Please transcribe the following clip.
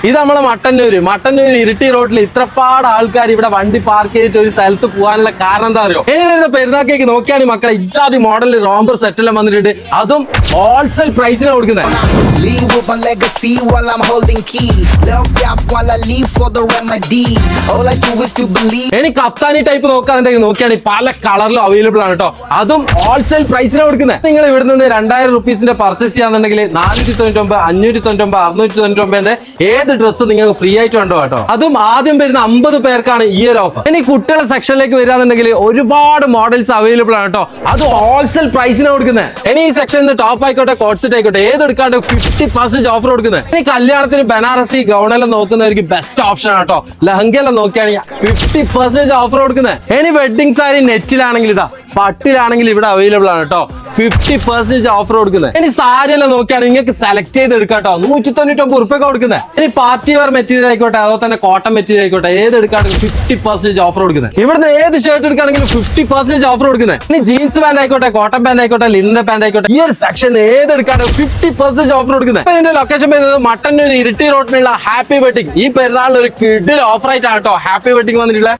ഇത് നമ്മളെ മട്ടന്നൂര് ഇരിട്ടി റോഡിൽ ഇത്രപ്പാട് ആൾക്കാർ ഇവിടെ വണ്ടി പാർക്ക് ചെയ്തിട്ട് ഒരു സ്ഥലത്ത് പോകാനുള്ള കാരണം എന്താ അറിയോ? ഇനി വരുന്ന പെരുന്നാക്കേക്ക് നോക്കിയാണ് മക്കളെ ഇജാതി മോഡലിൽ റോംബർ സെറ്റ് എല്ലാം വന്നിട്ടുണ്ട്. അതും ഹോൾസെയിൽ പ്രൈസിന് കൊടുക്കുന്നത്. എനിക്ക് കഫ്താനി ടൈപ്പ് നോക്കാന്നുണ്ടെങ്കിൽ നോക്കിയാണ് പല കളറിലും അവൈലബിൾ ആണ് കേട്ടോ. അതും ഹോൾസെയിൽ പ്രൈസിന് കൊടുക്കുന്നത്. നിങ്ങൾ ഇവിടെ നിന്ന് 2000 റുപ്പീസിന്റെ പർച്ചേസ് ചെയ്യാന്നുണ്ടെങ്കിൽ 499, 599, 699 ഏത് ഡ്രസ്സ് നിങ്ങൾക്ക് ഫ്രീ ആയിട്ട് ഉണ്ടോ കേട്ടോ. അതും ആദ്യം വരുന്ന 50 പേർക്കാണ് ഈ ഒരു ഓഫർ. ഇനി കുട്ടികളുടെ സെക്ഷനിലേക്ക് വരികയാണെന്നുണ്ടെങ്കിൽ ഒരുപാട് മോഡൽസ് അവൈലബിൾ ആണ് കേട്ടോ. അത് ഹോൾസെയിൽ പ്രൈസിന് കൊടുക്കുന്നത്. ഇനി ഈ സെക്ഷനിൽ ടോപ്പ് ആയിക്കോട്ടെ കോട്ട്സെറ്റ് ആയിക്കോട്ടെ ഏത് എടുക്കാണ്ട് 50% ഓഫർ കൊടുക്കുന്നത്. ഇനി കല്യാണത്തിന് ബനാറസി ഗൗണെല്ലാം നോക്കുന്നവർക്ക് ബെസ്റ്റ് ഓപ്ഷൻ ആണ് കേട്ടോ. ലഹങ്കയെല്ലാം നോക്കുകയാണെങ്കിൽ 50% ഓഫർ കൊടുക്കുന്നത്. ഇനി വെഡിങ് സാരി നെറ്റിലാണെങ്കിൽ ഇതാ, പട്ടിലാണെങ്കിൽ ഇവിടെ അവൈലബിൾ ആണ് കേട്ടോ. 50% ഓഫർ കൊടുക്കുന്നത്. ഇനി സാരി എല്ലാം നോക്കിയാണെങ്കിൽ നിങ്ങൾക്ക് സെലക്ട് ചെയ്ത് എടുക്കാം കേട്ടോ. 199 ഉറുപ്പിക കൊടുക്കുന്നത്. ഇനി പാർട്ടി വെയർ മെറ്റീരിയൽ ആയിക്കോട്ടെ അതുപോലെ തന്നെ കോട്ടൺ മെറ്റീരിയൽ ആയിക്കോട്ടെ ഏത് എടുക്കുകയാണെങ്കിൽ 50% ഓഫർ കൊടുക്കുന്നത്. ഇവിടുന്ന് ഏത് ഷർട്ട് എടുക്കുകയാണെങ്കിലും 50% ഓഫർ കൊടുക്കുന്നത്. ഇനി ജീൻസ് പാന്റ് ആയിക്കോട്ടെ കോട്ടൺ പാന്റ് ആയിക്കോട്ടെ ലിനൻ പാന്റ് ആയിക്കോട്ടെ ഈ ഒരു സെക്ഷൻ ഏത് എടുക്കുകയാണെങ്കിൽ 50% ഓഫർ കൊടുക്കുന്നത്. ഇപ്പൊ ഇതിന്റെ ലൊക്കേഷൻ വരുന്നത് മട്ടന്നൂർ ഇരിട്ടി റോഡിലുള്ള ഹാപ്പി വെഡിങ്. ഈ പെരുന്നാളിൽ ഒരു കിഡിൽ ഓഫർ ആയിട്ടാണ് കേട്ടോ ഹാപ്പി വെഡിങ് വന്നിട്ടുള്ളത്.